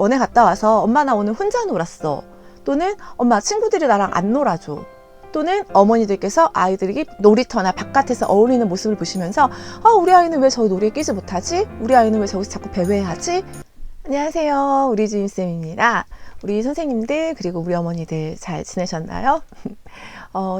원에 갔다 와서 엄마 나 오늘 혼자 놀았어, 또는 엄마 친구들이 나랑 안 놀아줘, 또는 어머니들께서 아이들이 놀이터나 바깥에서 어울리는 모습을 보시면서 우리 아이는 왜 저 놀이에 끼지 못하지? 우리 아이는 왜 저기서 자꾸 배회하지? 안녕하세요, 우리 주임쌤입니다. 우리 선생님들 그리고 우리 어머니들 잘 지내셨나요?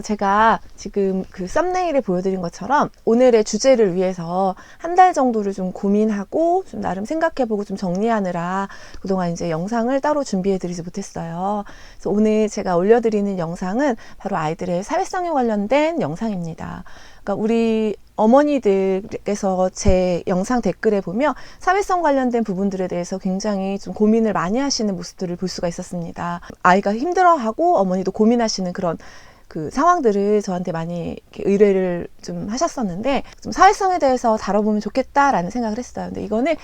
제가 지금 그 썸네일에 보여드린 것처럼 오늘의 주제를 위해서 한 달 정도를 좀 고민하고 좀 나름 생각해보고 좀 정리하느라 그동안 이제 영상을 따로 준비해드리지 못했어요. 그래서 오늘 제가 올려드리는 영상은 바로 아이들의 사회성에 관련된 영상입니다. 그러니까 우리 어머니들께서 제 영상 댓글에 보면 사회성 관련된 부분들에 대해서 굉장히 좀 고민을 많이 하시는 모습들을 볼 수가 있었습니다. 아이가 힘들어하고 어머니도 고민하시는 그런 그 상황들을 저한테 많이 이렇게 의뢰를 좀 하셨었는데, 좀 사회성에 대해서 다뤄보면 좋겠다라는 생각을 했어요. 근데 이거는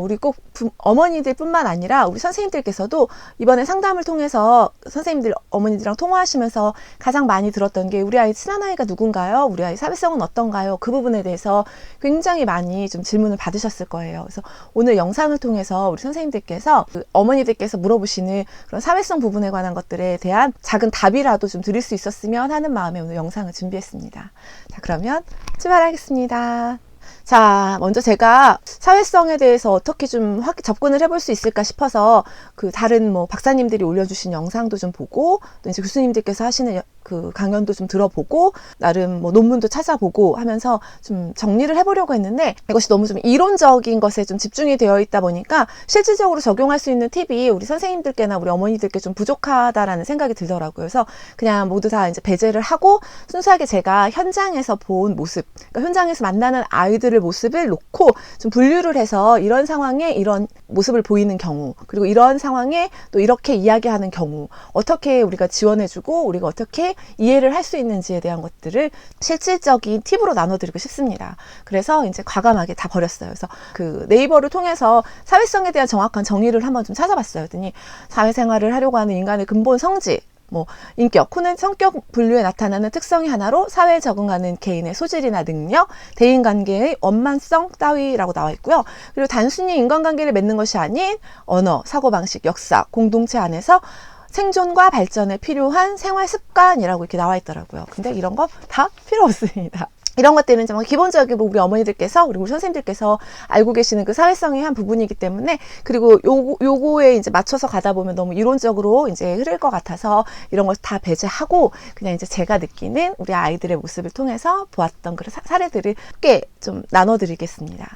우리 꼭 어머니들 뿐만 아니라 우리 선생님들께서도 이번에 상담을 통해서 선생님들 어머니들이랑 통화하시면서 가장 많이 들었던 게 우리 아이 친한 아이가 누군가요? 우리 아이 사회성은 어떤가요? 그 부분에 대해서 굉장히 많이 좀 질문을 받으셨을 거예요. 그래서 오늘 영상을 통해서 우리 선생님들께서 그 어머니들께서 물어보시는 그런 사회성 부분에 관한 것들에 대한 작은 답이라도 좀 드릴 수 있었으면 하는 마음에 오늘 영상을 준비했습니다. 자, 그러면 출발하겠습니다. 자, 먼저 제가 사회성에 대해서 어떻게 좀 접근을 해볼 수 있을까 싶어서 그 다른 뭐 박사님들이 올려주신 영상도 좀 보고, 또 이제 교수님들께서 하시는 그 강연도 좀 들어보고, 나름 뭐 논문도 찾아보고 하면서 좀 정리를 해보려고 했는데, 이것이 너무 좀 이론적인 것에 좀 집중이 되어 있다 보니까 실질적으로 적용할 수 있는 팁이 우리 선생님들께나 우리 어머니들께 좀 부족하다라는 생각이 들더라고요. 그래서 그냥 모두 다 이제 배제를 하고 순수하게 제가 현장에서 본 모습, 그러니까 현장에서 만나는 아이들의 모습을 놓고 좀 분류를 해서 이런 상황에 이런 모습을 보이는 경우, 그리고 이런 상황에 또 이렇게 이야기하는 경우 어떻게 우리가 지원해주고 우리가 어떻게 이해를 할 수 있는지에 대한 것들을 실질적인 팁으로 나눠드리고 싶습니다. 그래서 이제 과감하게 다 버렸어요. 그래서 그 네이버를 통해서 사회성에 대한 정확한 정의를 한번 좀 찾아봤어요. 그랬더니 사회생활을 하려고 하는 인간의 근본 성질, 뭐 인격 혹은 성격 분류에 나타나는 특성이 하나로 사회에 적응하는 개인의 소질이나 능력, 대인관계의 원만성 따위라고 나와 있고요. 그리고 단순히 인간관계를 맺는 것이 아닌 언어, 사고방식, 역사, 공동체 안에서 생존과 발전에 필요한 생활 습관이라고 이렇게 나와 있더라고요. 근데 이런 거 다 필요 없습니다. 이런 것들은 정말 기본적으로 우리 어머니들께서 그리고 우리 선생님들께서 알고 계시는 그 사회성의 한 부분이기 때문에, 그리고 요거에 이제 맞춰서 가다 보면 너무 이론적으로 이제 흐를 것 같아서 이런 걸 다 배제하고 그냥 이제 제가 느끼는 우리 아이들의 모습을 통해서 보았던 그런 사례들을 함께 좀 나눠드리겠습니다.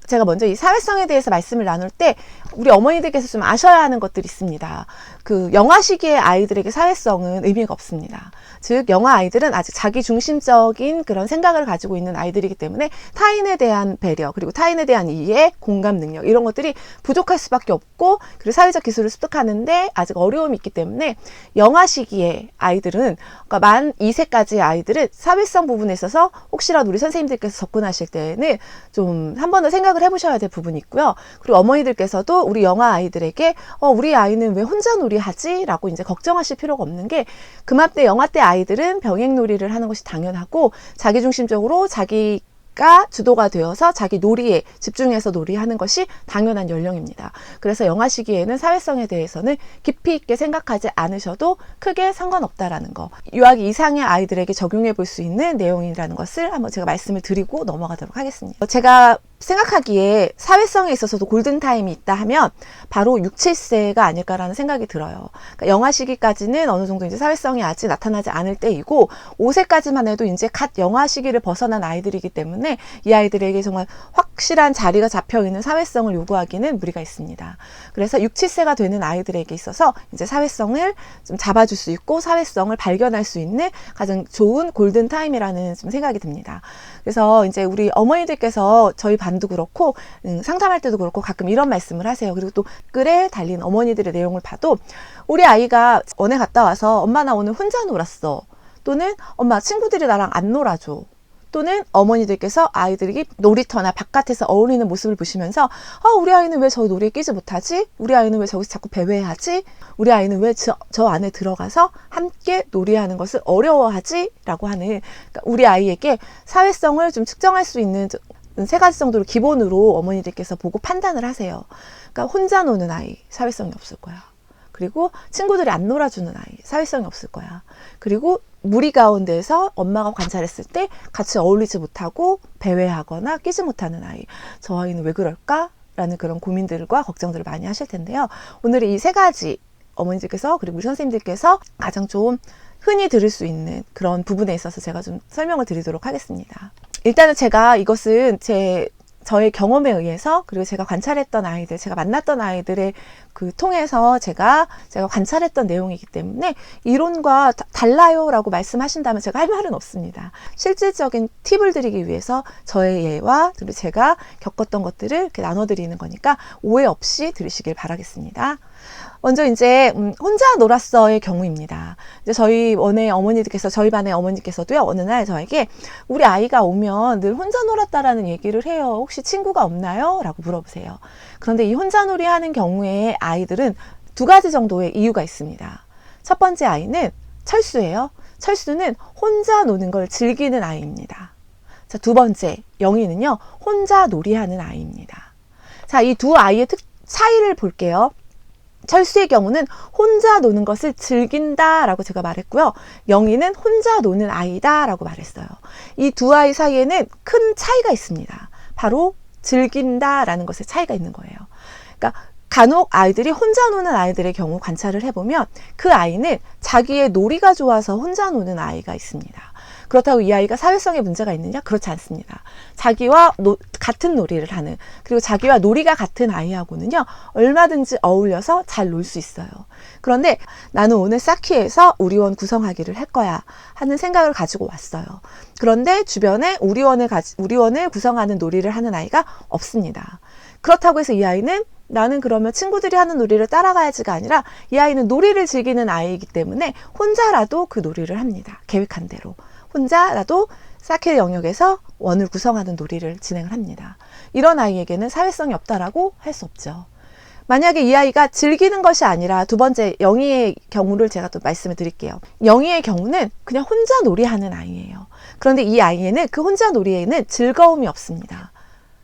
제가 먼저 이 사회성에 대해서 말씀을 나눌 때 우리 어머니들께서 좀 아셔야 하는 것들이 있습니다. 그 영아 시기의 아이들에게 사회성은 의미가 없습니다. 즉 영아 아이들은 아직 자기 중심적인 그런 생각을 가지고 있는 아이들이기 때문에 타인에 대한 배려, 그리고 타인에 대한 이해, 공감 능력 이런 것들이 부족할 수밖에 없고, 그리고 사회적 기술을 습득하는데 아직 어려움이 있기 때문에 영아 시기의 아이들은, 그러니까 만 2세까지의 아이들은 사회성 부분에 있어서 혹시라도 우리 선생님들께서 접근하실 때는 좀 한 번 더 생각을 해보셔야 될 부분이 있고요. 그리고 어머니들께서도 우리 영아 아이들에게 우리 아이는 왜 혼자 놀이하지? 라고 이제 걱정하실 필요가 없는 게, 그맘때 영아 때 아이들은 병행놀이를 하는 것이 당연하고 자기중심적으로 자기가 주도가 되어서 자기 놀이에 집중해서 놀이하는 것이 당연한 연령입니다. 그래서 영아 시기에는 사회성에 대해서는 깊이 있게 생각하지 않으셔도 크게 상관없다라는 거, 유아기 이상의 아이들에게 적용해 볼 수 있는 내용이라는 것을 한번 제가 말씀을 드리고 넘어가도록 하겠습니다. 제가 생각하기에 사회성에 있어서도 골든타임이 있다 하면 바로 6, 7세가 아닐까라는 생각이 들어요. 그러니까 영아 시기까지는 어느 정도 이제 사회성이 아직 나타나지 않을 때이고, 5세까지만 해도 이제 갓 영아 시기를 벗어난 아이들이기 때문에 이 아이들에게 정말 확실한 자리가 잡혀 있는 사회성을 요구하기는 무리가 있습니다. 그래서 6, 7세가 되는 아이들에게 있어서 이제 사회성을 좀 잡아줄 수 있고 사회성을 발견할 수 있는 가장 좋은 골든타임이라는 좀 생각이 듭니다. 그래서 이제 우리 어머니들께서 저희 반도 그렇고 상담할 때도 그렇고 가끔 이런 말씀을 하세요. 그리고 또 글에 달린 어머니들의 내용을 봐도 우리 아이가 원에 갔다 와서 엄마 나 오늘 혼자 놀았어, 또는 엄마 친구들이 나랑 안 놀아줘, 또는 어머니들께서 아이들이 놀이터나 바깥에서 어울리는 모습을 보시면서 우리 아이는 왜 저 놀이에 끼지 못하지? 우리 아이는 왜 저기서 자꾸 배회하지? 우리 아이는 왜 저 안에 들어가서 함께 놀이하는 것을 어려워하지? 라고 하는, 그러니까 우리 아이에게 사회성을 좀 측정할 수 있는 세 가지 정도를 기본으로 어머니들께서 보고 판단을 하세요. 그러니까 혼자 노는 아이, 사회성이 없을 거야. 그리고 친구들이 안 놀아주는 아이, 사회성이 없을 거야. 그리고 무리 가운데에서 엄마가 관찰했을 때 같이 어울리지 못하고 배회하거나 끼지 못하는 아이, 저 아이는 왜 그럴까? 라는 그런 고민들과 걱정들을 많이 하실 텐데요. 오늘 이 세 가지 어머니들께서 그리고 우리 선생님들께서 가장 좀 흔히 들을 수 있는 그런 부분에 있어서 제가 좀 설명을 드리도록 하겠습니다. 일단은 제가 이것은 저의 경험에 의해서, 그리고 제가 관찰했던 아이들, 제가 만났던 아이들의 그 통해서 제가 관찰했던 내용이기 때문에 이론과 달라요 라고 말씀하신다면 제가 할 말은 없습니다. 실질적인 팁을 드리기 위해서 저의 예와 그리고 제가 겪었던 것들을 이렇게 나눠드리는 거니까 오해 없이 들으시길 바라겠습니다. 먼저 이제 혼자 놀았어의 경우입니다. 이제 저희 반의 어머니께서도요, 어느 날 저에게 우리 아이가 오면 늘 혼자 놀았다라는 얘기를 해요. 혹시 친구가 없나요? 라고 물어보세요. 그런데 이 혼자놀이 하는 경우에 아이들은 두 가지 정도의 이유가 있습니다. 첫 번째 아이는 철수예요. 철수는 혼자 노는 걸 즐기는 아이입니다. 자, 두 번째 영희는요, 혼자 놀이하는 아이입니다. 자, 이 두 아이의 차이를 볼게요. 철수의 경우는 혼자 노는 것을 즐긴다라고 제가 말했고요. 영희는 혼자 노는 아이다라고 말했어요. 이 두 아이 사이에는 큰 차이가 있습니다. 바로 즐긴다라는 것에 차이가 있는 거예요. 그러니까 간혹 아이들이 혼자 노는 아이들의 경우 관찰을 해보면 그 아이는 자기의 놀이가 좋아서 혼자 노는 아이가 있습니다. 그렇다고 이 아이가 사회성에 문제가 있느냐? 그렇지 않습니다. 자기와 같은 놀이를 하는, 그리고 자기와 놀이가 같은 아이하고는요, 얼마든지 어울려서 잘 놀 수 있어요. 그런데 나는 오늘 쌓기에서 우리원 구성하기를 할 거야 하는 생각을 가지고 왔어요. 그런데 주변에 우리원을 구성하는 놀이를 하는 아이가 없습니다. 그렇다고 해서 이 아이는 나는 그러면 친구들이 하는 놀이를 따라가야지가 아니라 이 아이는 놀이를 즐기는 아이이기 때문에 혼자라도 그 놀이를 합니다. 계획한 대로. 혼자라도 쌓기 영역에서 원을 구성하는 놀이를 진행을 합니다. 이런 아이에게는 사회성이 없다라고 할 수 없죠. 만약에 이 아이가 즐기는 것이 아니라 두 번째 영희의 경우를 제가 또 말씀을 드릴게요. 영희의 경우는 그냥 혼자 놀이하는 아이예요. 그런데 이 아이에는 그 혼자 놀이에는 즐거움이 없습니다.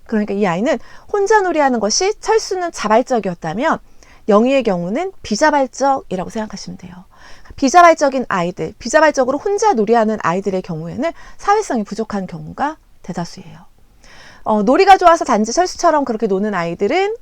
그러니까 이 아이는 혼자 놀이하는 것이 철수는 자발적이었다면 영희의 경우는 비자발적이라고 생각하시면 돼요. 비자발적인 아이들, 비자발적으로 혼자 놀이하는 아이들의 경우에는 사회성이 부족한 경우가 대다수예요. 놀이가 좋아서 단지 철수처럼 그렇게 노는 아이들은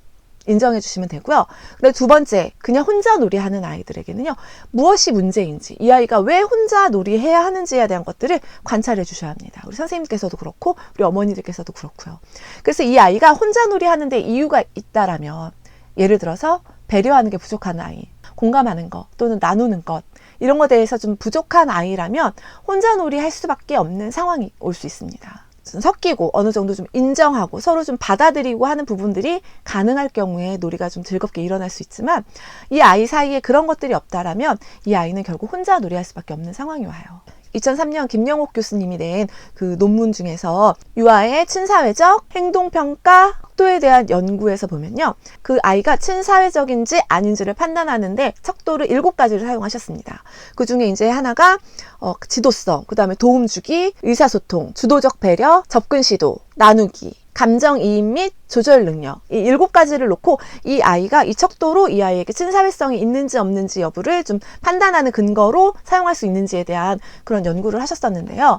인정해 주시면 되고요. 그리고 두 번째, 그냥 혼자 놀이하는 아이들에게는요, 무엇이 문제인지, 이 아이가 왜 혼자 놀이해야 하는지에 대한 것들을 관찰해 주셔야 합니다. 우리 선생님께서도 그렇고 우리 어머니들께서도 그렇고요. 그래서 이 아이가 혼자 놀이하는데 이유가 있다라면, 예를 들어서 배려하는 게 부족한 아이, 공감하는 것 또는 나누는 것, 이런 것에 대해서 좀 부족한 아이라면 혼자 놀이 할 수밖에 없는 상황이 올 수 있습니다. 섞이고 어느 정도 좀 인정하고 서로 좀 받아들이고 하는 부분들이 가능할 경우에 놀이가 좀 즐겁게 일어날 수 있지만, 이 아이 사이에 그런 것들이 없다라면 이 아이는 결국 혼자 놀이할 수밖에 없는 상황이 와요. 2003년 김영옥 교수님이 낸 그 논문 중에서 유아의 친사회적 행동평가 척도에 대한 연구에서 보면요, 그 아이가 친사회적인지 아닌지를 판단하는데 척도를 7가지를 사용하셨습니다. 그 중에 이제 하나가 지도성, 그 다음에 도움주기, 의사소통, 주도적 배려, 접근 시도, 나누기, 감정이입 및 조절 능력, 이 7가지를 놓고 이 아이가 이 척도로 이 아이에게 친사회성이 있는지 없는지 여부를 좀 판단하는 근거로 사용할 수 있는지에 대한 그런 연구를 하셨었는데요.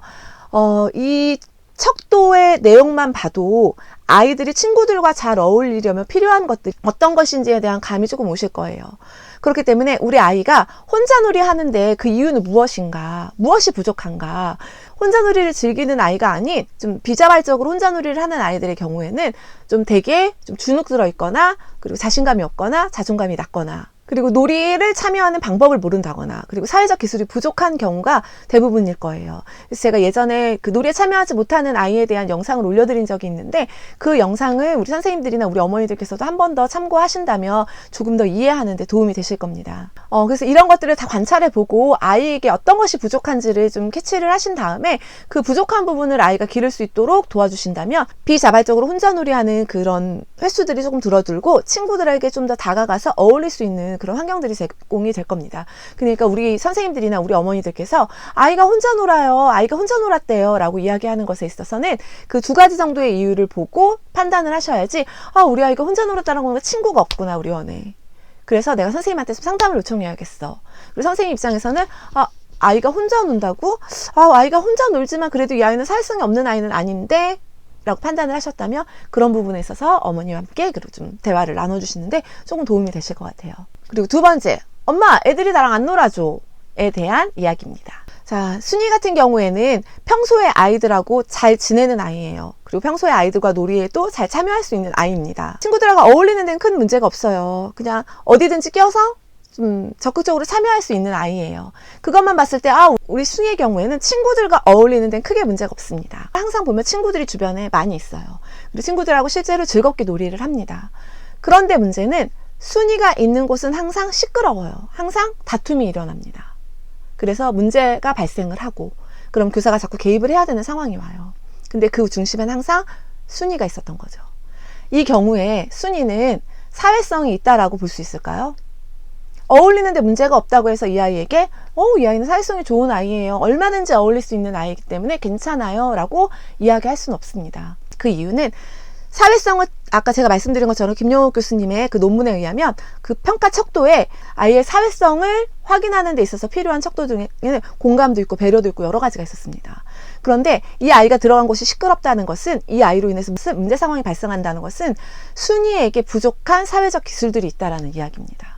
이 척도의 내용만 봐도 아이들이 친구들과 잘 어울리려면 필요한 것들이 어떤 것인지에 대한 감이 조금 오실 거예요. 그렇기 때문에 우리 아이가 혼자놀이 하는데 그 이유는 무엇인가, 무엇이 부족한가, 혼자놀이를 즐기는 아이가 아닌 좀 비자발적으로 혼자놀이를 하는 아이들의 경우에는 좀 되게 좀 주눅 들어 있거나, 그리고 자신감이 없거나 자존감이 낮거나, 그리고 놀이를 참여하는 방법을 모른다거나, 그리고 사회적 기술이 부족한 경우가 대부분일 거예요. 그래서 제가 예전에 그 놀이에 참여하지 못하는 아이에 대한 영상을 올려드린 적이 있는데, 그 영상을 우리 선생님들이나 우리 어머니들께서도 한 번 더 참고하신다면 조금 더 이해하는 데 도움이 되실 겁니다. 그래서 이런 것들을 다 관찰해보고 아이에게 어떤 것이 부족한지를 좀 캐치를 하신 다음에 그 부족한 부분을 아이가 기를 수 있도록 도와주신다면 비자발적으로 혼자놀이하는 그런 횟수들이 조금 줄어들고 친구들에게 좀 더 다가가서 어울릴 수 있는 있는 그런 환경들이 제공이 될 겁니다. 그러니까 우리 선생님들이나 우리 어머니들께서 아이가 혼자 놀아요, 아이가 혼자 놀았대요 라고 이야기하는 것에 있어서는 그 두 가지 정도의 이유를 보고 판단을 하셔야지, 아, 우리 아이가 혼자 놀았다는 건 친구가 없구나 우리 원에. 그래서 내가 선생님한테 좀 상담을 요청해야겠어. 그리고 선생님 입장에서는 아이가 혼자 논다고? 아이가 혼자 놀지만 그래도 이 아이는 사회성이 없는 아이는 아닌데 라고 판단을 하셨다면 그런 부분에 있어서 어머니와 함께 그리고 좀 대화를 나눠주시는데 조금 도움이 되실 것 같아요. 그리고 두 번째, 엄마 애들이 나랑 안 놀아줘에 대한 이야기입니다. 자, 순이 같은 경우에는 평소에 아이들하고 잘 지내는 아이예요. 그리고 평소에 아이들과 놀이에도 잘 참여할 수 있는 아이입니다. 친구들하고 어울리는 데는 큰 문제가 없어요. 그냥 어디든지 껴서 좀 적극적으로 참여할 수 있는 아이예요. 그것만 봤을 때 우리 순이의 경우에는 친구들과 어울리는 데는 크게 문제가 없습니다. 항상 보면 친구들이 주변에 많이 있어요. 그리고 친구들하고 실제로 즐겁게 놀이를 합니다. 그런데 문제는 순이가 있는 곳은 항상 시끄러워요. 항상 다툼이 일어납니다. 그래서 문제가 발생을 하고 그럼 교사가 자꾸 개입을 해야 되는 상황이 와요. 근데 그 중심엔 항상 순이가 있었던 거죠. 이 경우에 순이는 사회성이 있다라고 볼 수 있을까요? 어울리는데 문제가 없다고 해서 이 아이에게 이 아이는 사회성이 좋은 아이예요, 얼마든지 어울릴 수 있는 아이이기 때문에 괜찮아요 라고 이야기할 수는 없습니다. 그 이유는 사회성을 아까 제가 말씀드린 것처럼 김용욱 교수님의 그 논문에 의하면 그 평가 척도에 아이의 사회성을 확인하는 데 있어서 필요한 척도 중에는 공감도 있고 배려도 있고 여러 가지가 있었습니다. 그런데 이 아이가 들어간 곳이 시끄럽다는 것은, 이 아이로 인해서 무슨 문제 상황이 발생한다는 것은 순이에게 부족한 사회적 기술들이 있다라는 이야기입니다.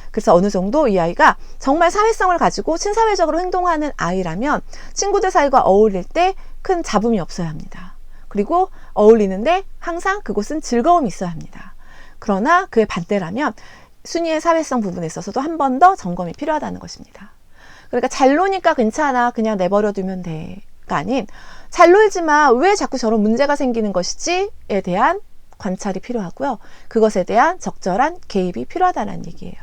그래서 어느 정도 이 아이가 정말 사회성을 가지고 친사회적으로 행동하는 아이라면 친구들 사이가 어울릴 때 큰 잡음이 없어야 합니다. 그리고 어울리는데 항상 그곳은 즐거움이 있어야 합니다. 그러나 그의 반대라면 순이의 사회성 부분에 있어서도 한 번 더 점검이 필요하다는 것입니다. 그러니까 잘 노니까 괜찮아, 그냥 내버려 두면 돼가 아닌, 잘 놀지만 왜 자꾸 저런 문제가 생기는 것이지에 대한 관찰이 필요하고요. 그것에 대한 적절한 개입이 필요하다는 얘기예요.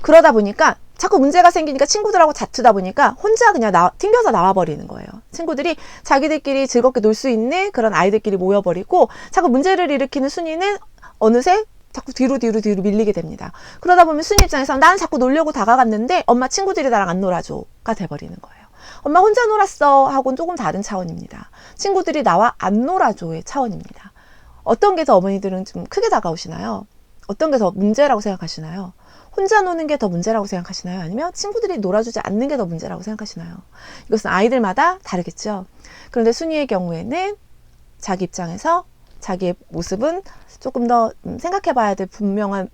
그러다 보니까 자꾸 문제가 생기니까 친구들하고 다투다 보니까 혼자 그냥 튕겨서 나와버리는 거예요. 친구들이 자기들끼리 즐겁게 놀 수 있는 그런 아이들끼리 모여버리고 자꾸 문제를 일으키는 순이는 어느새 자꾸 뒤로 밀리게 됩니다. 그러다 보면 순이 입장에서 나는 자꾸 놀려고 다가갔는데 엄마 친구들이 나랑 안 놀아줘가 돼버리는 거예요. 엄마 혼자 놀았어 하고는 조금 다른 차원입니다. 친구들이 나와 안 놀아줘의 차원입니다. 어떤 게 더 어머니들은 좀 크게 다가오시나요? 어떤 게 더 문제라고 생각하시나요? 혼자 노는 게 더 문제라고 생각하시나요? 아니면 친구들이 놀아주지 않는 게 더 문제라고 생각하시나요? 이것은 아이들마다 다르겠죠. 그런데 순이의 경우에는 자기 입장에서 자기의 모습은 조금 더 생각해 봐야 될 분명한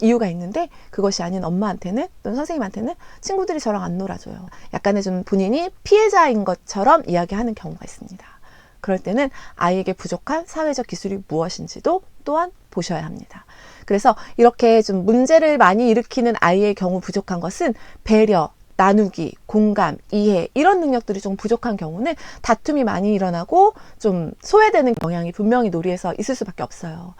이유가 있는데 그것이 아닌 엄마한테는 또는 선생님한테는 친구들이 저랑 안 놀아줘요. 약간의 좀 본인이 피해자인 것처럼 이야기하는 경우가 있습니다. 그럴 때는 아이에게 부족한 사회적 기술이 무엇인지도 또한 보셔야 합니다. 그래서 이렇게 좀 문제를 많이 일으키는 아이의 경우 부족한 것은 배려, 나누기, 공감, 이해 이런 능력들이 좀 부족한 경우는 다툼이 많이 일어나고 좀 소외되는 경향이 분명히 놀이에서 있을 수밖에 없어요.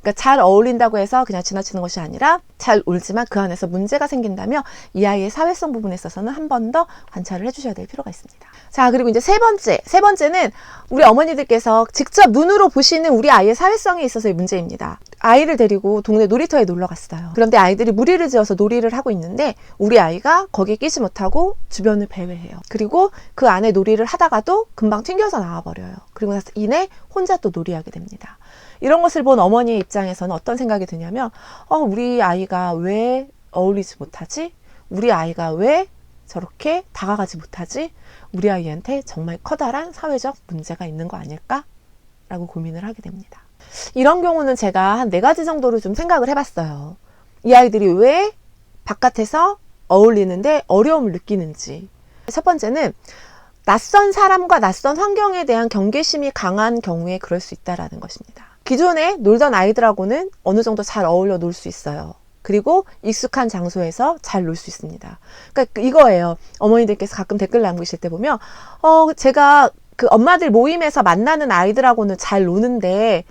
그러니까 잘 어울린다고 해서 그냥 지나치는 것이 아니라 잘 놀지만 그 안에서 문제가 생긴다면 이 아이의 사회성 부분에 있어서는 한 번 더 관찰을 해주셔야 될 필요가 있습니다. 자, 그리고 이제 세 번째는 우리 어머니들께서 직접 눈으로 보시는 우리 아이의 사회성에 있어서의 문제입니다. 아이를 데리고 동네 놀이터에 놀러 갔어요. 그런데 아이들이 무리를 지어서 놀이를 하고 있는데 우리 아이가 거기에 끼지 못하고 주변을 배회해요. 그리고 그 안에 놀이를 하다가도 금방 튕겨서 나와버려요. 그리고 나서 이내 혼자 또 놀이하게 됩니다. 이런 것을 본 어머니의 입장에서는 어떤 생각이 드냐면 우리 아이가 왜 어울리지 못하지? 우리 아이가 왜 저렇게 다가가지 못하지? 우리 아이한테 정말 커다란 사회적 문제가 있는 거 아닐까? 라고 고민을 하게 됩니다. 이런 경우는 제가 한 4가지 정도를 좀 생각을 해봤어요. 이 아이들이 왜 바깥에서 어울리는데 어려움을 느끼는지. 첫 번째는 낯선 사람과 낯선 환경에 대한 경계심이 강한 경우에 그럴 수 있다는 것입니다. 기존에 놀던 아이들하고는 어느 정도 잘 어울려 놀 수 있어요. 그리고 익숙한 장소에서 잘 놀 수 있습니다. 그러니까 이거예요. 어머니들께서 가끔 댓글 남기실 때 보면 제가 그 엄마들 모임에서 만나는 아이들하고는 잘 노는데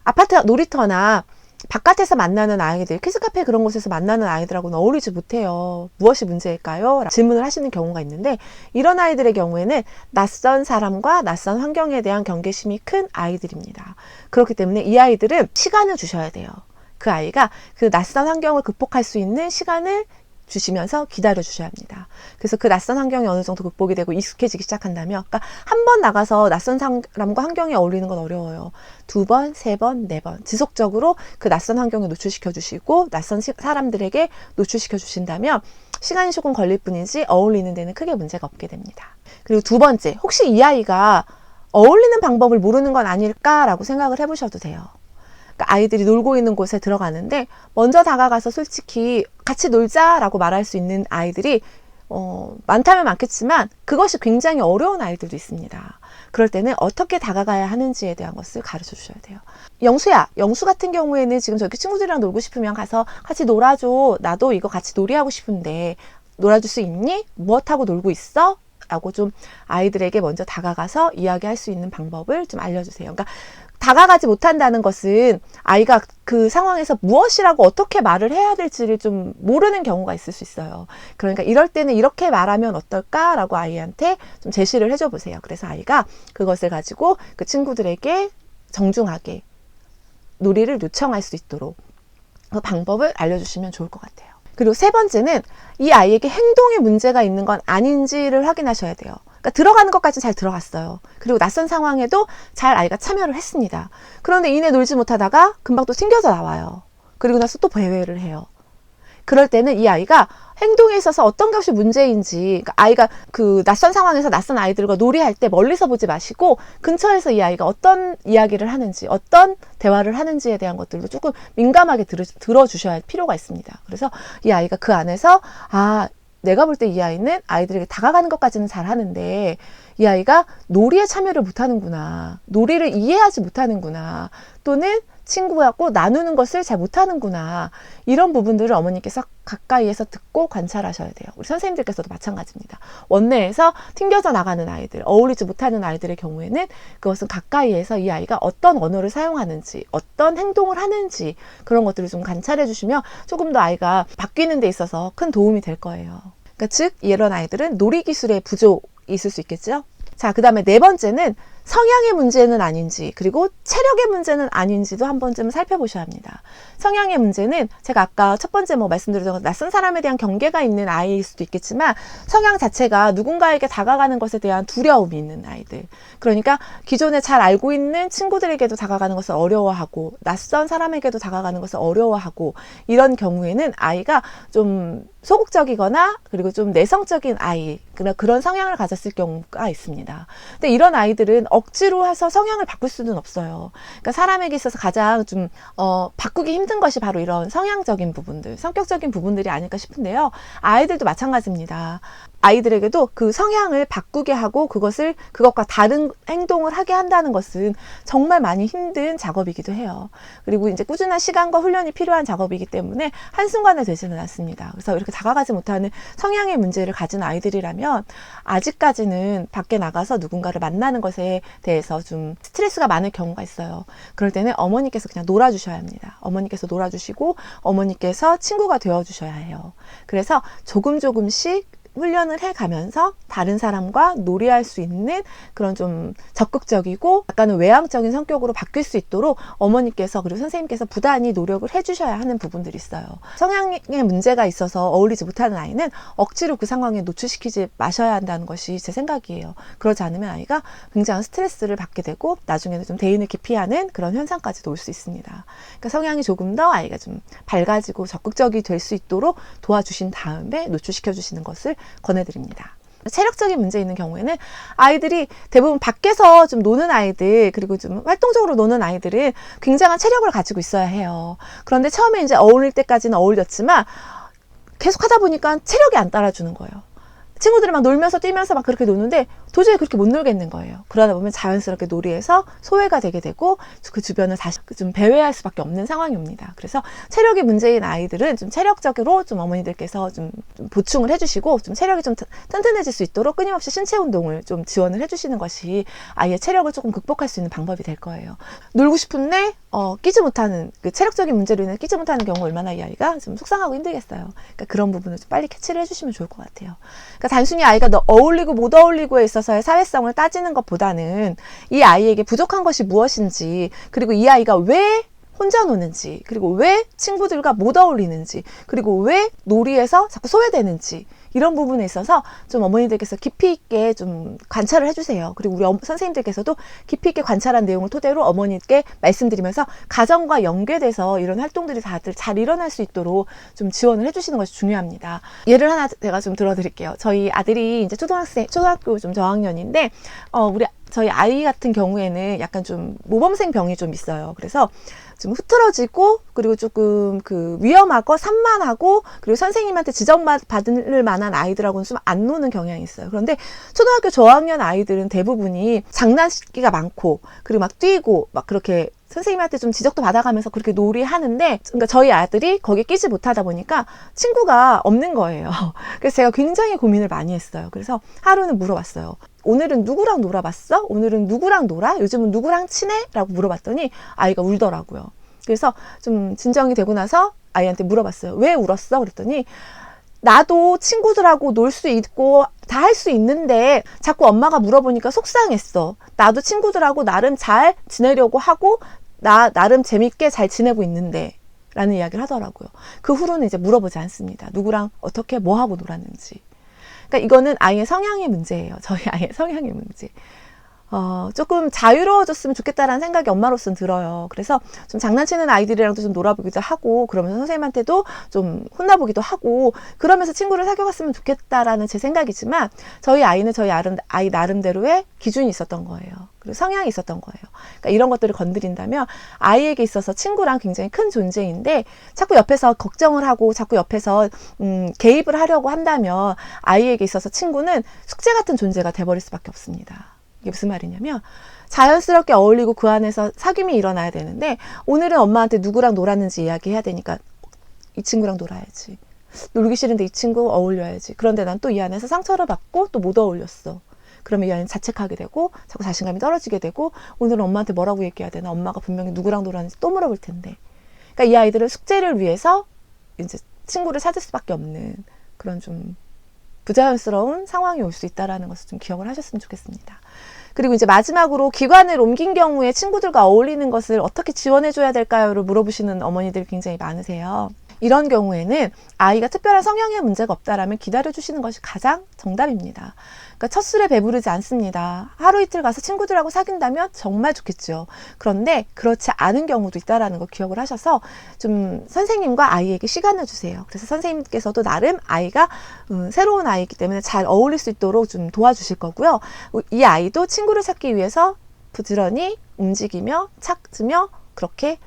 아파트 놀이터나 바깥에서 만나는 아이들, 키즈카페 그런 곳에서 만나는 아이들하고는 어울리지 못해요. 무엇이 문제일까요? 질문을 하시는 경우가 있는데 이런 아이들의 경우에는 낯선 사람과 낯선 환경에 대한 경계심이 큰 아이들입니다. 그렇기 때문에 이 아이들은 시간을 주셔야 돼요. 그 아이가 그 낯선 환경을 극복할 수 있는 시간을 주시면서 기다려 주셔야 합니다. 그래서 그 낯선 환경이 어느 정도 극복이 되고 익숙해지기 시작한다면, 그러니까 한 번 나가서 낯선 사람과 환경에 어울리는 건 어려워요. 2번, 3번, 4번 지속적으로 그 낯선 환경에 노출시켜 주시고 낯선 사람들에게 노출시켜 주신다면 시간이 조금 걸릴 뿐이지 어울리는 데는 크게 문제가 없게 됩니다. 그리고 두 번째, 혹시 이 아이가 어울리는 방법을 모르는 건 아닐까라고 생각을 해보셔도 돼요. 그러니까 아이들이 놀고 있는 곳에 들어가는데 먼저 다가가서 솔직히 같이 놀자라고 말할 수 있는 아이들이 많다면 많겠지만 그것이 굉장히 어려운 아이들도 있습니다. 그럴 때는 어떻게 다가가야 하는지에 대한 것을 가르쳐 주셔야 돼요. 영수야, 영수 같은 경우에는 지금 저기 친구들이랑 놀고 싶으면 가서 같이 놀아줘. 나도 이거 같이 놀이하고 싶은데 놀아줄 수 있니? 무엇하고 놀고 있어? 라고 좀 아이들에게 먼저 다가가서 이야기할 수 있는 방법을 좀 알려주세요. 그러니까 다가가지 못한다는 것은 아이가 그 상황에서 무엇이라고 어떻게 말을 해야 될지를 좀 모르는 경우가 있을 수 있어요. 그러니까 이럴 때는 이렇게 말하면 어떨까라고 아이한테 좀 제시를 해줘 보세요. 그래서 아이가 그것을 가지고 그 친구들에게 정중하게 놀이를 요청할 수 있도록 그 방법을 알려주시면 좋을 것 같아요. 그리고 세 번째는 이 아이에게 행동에 문제가 있는 건 아닌지를 확인하셔야 돼요. 그러니까 들어가는 것까지는 잘 들어갔어요. 그리고 낯선 상황에도 잘 아이가 참여를 했습니다. 그런데 이내 놀지 못하다가 금방 또 튕겨져 나와요. 그리고 나서 또 배회를 해요. 그럴 때는 이 아이가 행동에 있어서 어떤 것이 문제인지, 그러니까 아이가 그 낯선 상황에서 낯선 아이들과 놀이할 때 멀리서 보지 마시고 근처에서 이 아이가 어떤 이야기를 하는지, 어떤 대화를 하는지에 대한 것들도 조금 민감하게 들어주셔야 할 필요가 있습니다. 그래서 이 아이가 그 안에서 내가 볼 때 이 아이는 아이들에게 다가가는 것까지는 잘 하는데 이 아이가 놀이에 참여를 못하는구나, 놀이를 이해하지 못하는구나, 또는 친구하고 나누는 것을 잘 못하는구나, 이런 부분들을 어머니께서 가까이에서 듣고 관찰하셔야 돼요. 우리 선생님들께서도 마찬가지입니다. 원내에서 튕겨져 나가는 아이들, 어울리지 못하는 아이들의 경우에는 그것은 가까이에서 이 아이가 어떤 언어를 사용하는지, 어떤 행동을 하는지 그런 것들을 좀 관찰해 주시면 조금 더 아이가 바뀌는 데 있어서 큰 도움이 될 거예요. 그러니까 즉 이런 아이들은 놀이 기술의 부족이 있을 수 있겠죠. 자, 그 다음에 네 번째는 성향의 문제는 아닌지, 그리고 체력의 문제는 아닌지도 한 번쯤 살펴보셔야 합니다. 성향의 문제는 제가 아까 첫 번째 말씀드렸던 것, 낯선 사람에 대한 경계가 있는 아이일 수도 있겠지만 성향 자체가 누군가에게 다가가는 것에 대한 두려움이 있는 아이들, 그러니까 기존에 잘 알고 있는 친구들에게도 다가가는 것을 어려워하고 낯선 사람에게도 다가가는 것을 어려워하고, 이런 경우에는 아이가 좀 소극적이거나 그리고 좀 내성적인 아이, 그런 성향을 가졌을 경우가 있습니다. 근데 이런 아이들은 억지로 해서 성향을 바꿀 수는 없어요. 그러니까 사람에게 있어서 가장 좀 바꾸기 힘든 것이 바로 이런 성향적인 부분들, 성격적인 부분들이 아닐까 싶은데요. 아이들도 마찬가지입니다. 아이들에게도 그 성향을 바꾸게 하고 그것과 다른 행동을 하게 한다는 것은 정말 많이 힘든 작업이기도 해요. 그리고 이제 꾸준한 시간과 훈련이 필요한 작업이기 때문에 한순간에 되지는 않습니다. 그래서 이렇게 다가가지 못하는 성향의 문제를 가진 아이들이라면 아직까지는 밖에 나가서 누군가를 만나는 것에 대해서 좀 스트레스가 많을 경우가 있어요. 그럴 때는 어머니께서 그냥 놀아주셔야 합니다. 어머니께서 놀아주시고 어머니께서 친구가 되어주셔야 해요. 그래서 조금씩 훈련을 해가면서 다른 사람과 놀이할 수 있는 그런 좀 적극적이고 약간은 외향적인 성격으로 바뀔 수 있도록 어머니께서 그리고 선생님께서 부단히 노력을 해주셔야 하는 부분들이 있어요. 성향에 문제가 있어서 어울리지 못하는 아이는 억지로 그 상황에 노출시키지 마셔야 한다는 것이 제 생각이에요. 그러지 않으면 아이가 굉장한 스트레스를 받게 되고 나중에는 좀 대인을 기피하는 그런 현상까지도 올 수 있습니다. 그러니까 성향이 조금 더 아이가 좀 밝아지고 적극적이 될 수 있도록 도와주신 다음에 노출시켜 주시는 것을 권해드립니다. 체력적인 문제 있는 경우에는 아이들이 대부분 밖에서 좀 노는 아이들, 그리고 좀 활동적으로 노는 아이들은 굉장한 체력을 가지고 있어야 해요. 그런데 처음에 이제 어울릴 때까지는 어울렸지만 계속 하다 보니까 체력이 안 따라주는 거예요. 친구들이 막 놀면서 뛰면서 막 그렇게 노는데 도저히 그렇게 못 놀겠는 거예요. 그러다 보면 자연스럽게 놀이에서 소외가 되게 되고 그 주변을 다시 좀 배회할 수밖에 없는 상황이 옵니다. 그래서 체력이 문제인 아이들은 좀 체력적으로 좀 어머니들께서 좀 보충을 해주시고 좀 체력이 좀 튼튼해질 수 있도록 끊임없이 신체 운동을 좀 지원을 해주시는 것이 아이의 체력을 조금 극복할 수 있는 방법이 될 거예요. 놀고 싶은데 끼지 못하는, 그 체력적인 문제로 인해 끼지 못하는 경우 얼마나 이 아이가 좀 속상하고 힘들겠어요. 그러니까 그런 부분을 좀 빨리 캐치를 해주시면 좋을 것 같아요. 그러니까 단순히 아이가 어울리고 못 어울리고에 있어서의 사회성을 따지는 것보다는 이 아이에게 부족한 것이 무엇인지, 그리고 이 아이가 왜 혼자 노는지, 그리고 왜 친구들과 못 어울리는지, 그리고 왜 놀이에서 자꾸 소외되는지, 이런 부분에 있어서 좀 어머니들께서 깊이 있게 좀 관찰을 해주세요. 그리고 우리 선생님들께서도 깊이 있게 관찰한 내용을 토대로 어머니께 말씀드리면서 가정과 연계돼서 이런 활동들이 다들 잘 일어날 수 있도록 좀 지원을 해주시는 것이 중요합니다. 예를 하나 제가 좀 들어드릴게요. 저희 아들이 이제 초등학교 좀 저학년인데, 저희 아이 같은 경우에는 약간 좀 모범생 병이 좀 있어요. 그래서 좀 흐트러지고, 그리고 조금 위험하고 산만하고, 그리고 선생님한테 지적받을 만한 아이들하고는 좀 안 노는 경향이 있어요. 그런데 초등학교 저학년 아이들은 대부분이 장난기가 많고, 그리고 막 뛰고 막 그렇게 선생님한테 좀 지적도 받아가면서 그렇게 놀이하는데, 그러니까 저희 아들이 거기에 끼지 못하다 보니까 친구가 없는 거예요. 그래서 제가 굉장히 고민을 많이 했어요. 그래서 하루는 물어봤어요. 오늘은 누구랑 놀아봤어? 오늘은 누구랑 놀아? 요즘은 누구랑 친해? 라고 물어봤더니 아이가 울더라고요. 그래서 좀 진정이 되고 나서 아이한테 물어봤어요. 왜 울었어? 그랬더니 나도 친구들하고 놀 수 있고 다 할 수 있는데 자꾸 엄마가 물어보니까 속상했어. 나도 친구들하고 나름 잘 지내려고 하고 나름 재밌게 잘 지내고 있는데 라는 이야기를 하더라고요. 그 후로는 이제 물어보지 않습니다. 누구랑 어떻게 뭐 하고 놀았는지. 그러니까 이거는 아이의 성향의 문제예요. 저희 아이의 성향의 문제. 조금 자유로워졌으면 좋겠다라는 생각이 엄마로서는 들어요. 그래서 좀 장난치는 아이들이랑도 좀 놀아보기도 하고, 그러면서 선생님한테도 좀 혼나보기도 하고, 그러면서 친구를 사귀어갔으면 좋겠다라는 제 생각이지만, 저희 아이는 저희 아이 나름대로의 기준이 있었던 거예요. 그리고 성향이 있었던 거예요. 그러니까 이런 것들을 건드린다면 아이에게 있어서 친구랑 굉장히 큰 존재인데, 자꾸 옆에서 걱정을 하고 자꾸 옆에서 개입을 하려고 한다면 아이에게 있어서 친구는 숙제 같은 존재가 돼버릴 수밖에 없습니다. 이게 무슨 말이냐면, 자연스럽게 어울리고 그 안에서 사귐이 일어나야 되는데, 오늘은 엄마한테 누구랑 놀았는지 이야기해야 되니까 이 친구랑 놀아야지, 놀기 싫은데 이 친구 어울려야지. 그런데 난 또 이 안에서 상처를 받고 또 못 어울렸어. 그러면 이 아이는 자책하게 되고 자꾸 자신감이 떨어지게 되고, 오늘은 엄마한테 뭐라고 얘기해야 되나, 엄마가 분명히 누구랑 놀았는지 또 물어볼 텐데. 그러니까 이 아이들은 숙제를 위해서 이제 친구를 찾을 수밖에 없는 그런 좀 부자연스러운 상황이 올 수 있다는 것을 좀 기억을 하셨으면 좋겠습니다. 그리고 이제 마지막으로 기관을 옮긴 경우에 친구들과 어울리는 것을 어떻게 지원해줘야 될까요?를 물어보시는 어머니들이 굉장히 많으세요. 이런 경우에는 아이가 특별한 성향의 문제가 없다라면 기다려주시는 것이 가장 정답입니다. 그러니까 첫 술에 배부르지 않습니다. 하루 이틀 가서 친구들하고 사귄다면 정말 좋겠죠. 그런데 그렇지 않은 경우도 있다는 거 기억을 하셔서 좀 선생님과 아이에게 시간을 주세요. 그래서 선생님께서도 나름 아이가 새로운 아이이기 때문에 잘 어울릴 수 있도록 좀 도와주실 거고요. 이 아이도 친구를 찾기 위해서 부지런히 움직이며 찾으며 그렇게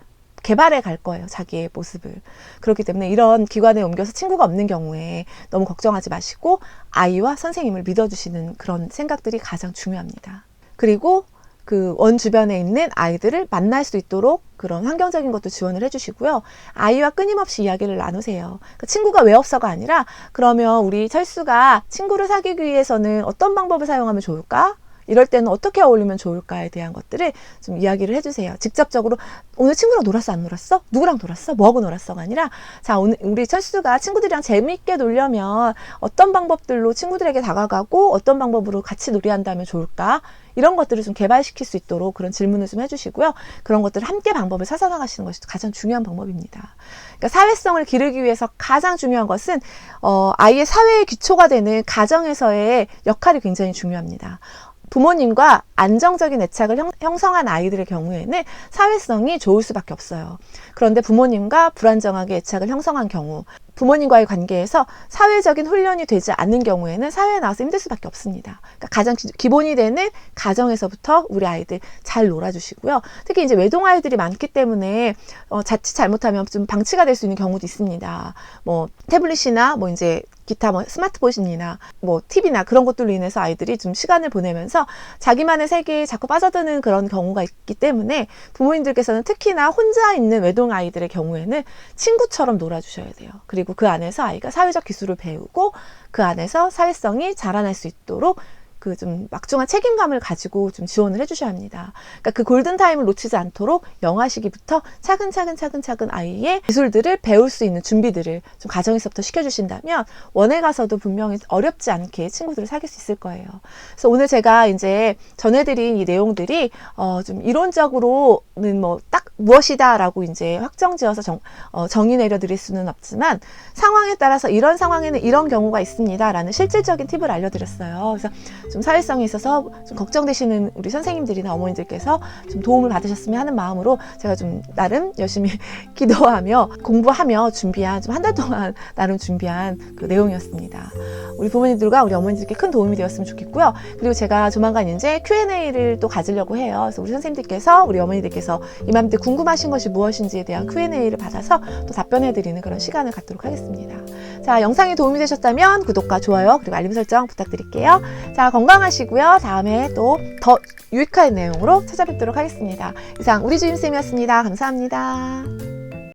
개발해 갈 거예요. 자기의 모습을. 그렇기 때문에 이런 기관에 옮겨서 친구가 없는 경우에 너무 걱정하지 마시고 아이와 선생님을 믿어주시는 그런 생각들이 가장 중요합니다. 그리고 그 원 주변에 있는 아이들을 만날 수 있도록 그런 환경적인 것도 지원을 해주시고요. 아이와 끊임없이 이야기를 나누세요. 그러니까 친구가 왜 없어가 아니라, 그러면 우리 철수가 친구를 사귀기 위해서는 어떤 방법을 사용하면 좋을까? 이럴 때는 어떻게 어울리면 좋을까에 대한 것들을 좀 이야기를 해주세요. 직접적으로 오늘 친구랑 놀았어? 안 놀았어? 누구랑 놀았어? 뭐하고 놀았어가 아니라, 자, 오늘 우리 철수가 친구들이랑 재미있게 놀려면 어떤 방법들로 친구들에게 다가가고 어떤 방법으로 같이 놀이한다면 좋을까? 이런 것들을 좀 개발시킬 수 있도록 그런 질문을 좀 해주시고요. 그런 것들을 함께 방법을 찾아나가시는 것이 가장 중요한 방법입니다. 그러니까 사회성을 기르기 위해서 가장 중요한 것은 아이의 사회의 기초가 되는 가정에서의 역할이 굉장히 중요합니다. 부모님과 안정적인 애착을 형성한 아이들의 경우에는 사회성이 좋을 수밖에 없어요. 그런데 부모님과 불안정하게 애착을 형성한 경우, 부모님과의 관계에서 사회적인 훈련이 되지 않는 경우에는 사회에 나와서 힘들 수밖에 없습니다. 그러니까 가장 기본이 되는 가정에서부터 우리 아이들 잘 놀아주시고요. 특히 이제 외동 아이들이 많기 때문에 자칫 잘못하면 좀 방치가 될 수 있는 경우도 있습니다. 뭐 태블릿이나 뭐 이제 기타 뭐 스마트폰이나 뭐 TV나 그런 것들로 인해서 아이들이 좀 시간을 보내면서 자기만의 세계에 자꾸 빠져드는 그런 경우가 있기 때문에 부모님들께서는 특히나 혼자 있는 외동 아이들의 경우에는 친구처럼 놀아주셔야 돼요. 그리고 그 안에서 아이가 사회적 기술을 배우고 그 안에서 사회성이 자라날 수 있도록 그 좀 막중한 책임감을 가지고 좀 지원을 해주셔야 합니다. 그러니까 그 골든타임을 놓치지 않도록 영아 시기부터 차근차근 아이의 기술들을 배울 수 있는 준비들을 좀 가정에서부터 시켜주신다면 원에 가서도 분명히 어렵지 않게 친구들을 사귈 수 있을 거예요. 그래서 오늘 제가 이제 전해드린 이 내용들이 좀 이론적으로는 뭐 딱 무엇이다라고 이제 확정지어서 정의 내려드릴 수는 없지만 상황에 따라서 이런 상황에는 이런 경우가 있습니다라는 실질적인 팁을 알려드렸어요. 그래서 좀 사회성에 있어서 좀 걱정되시는 우리 선생님들이나 어머니들께서 좀 도움을 받으셨으면 하는 마음으로 제가 좀 나름 열심히 기도하며 공부하며 준비한 좀 한 달 동안 나름 준비한 그 내용이었습니다. 우리 부모님들과 우리 어머니들께 큰 도움이 되었으면 좋겠고요. 그리고 제가 조만간 이제 Q&A를 또 가지려고 해요. 그래서 우리 선생님들께서 우리 어머니들께서 이맘때 궁금하신 것이 무엇인지에 대한 Q&A를 받아서 또 답변해드리는 그런 시간을 갖도록 하겠습니다. 자, 영상이 도움이 되셨다면 구독과 좋아요 그리고 알림 설정 부탁드릴게요. 자, 건강하시고요. 다음에 또 더 유익한 내용으로 찾아뵙도록 하겠습니다. 이상 우리 주임쌤이었습니다. 감사합니다.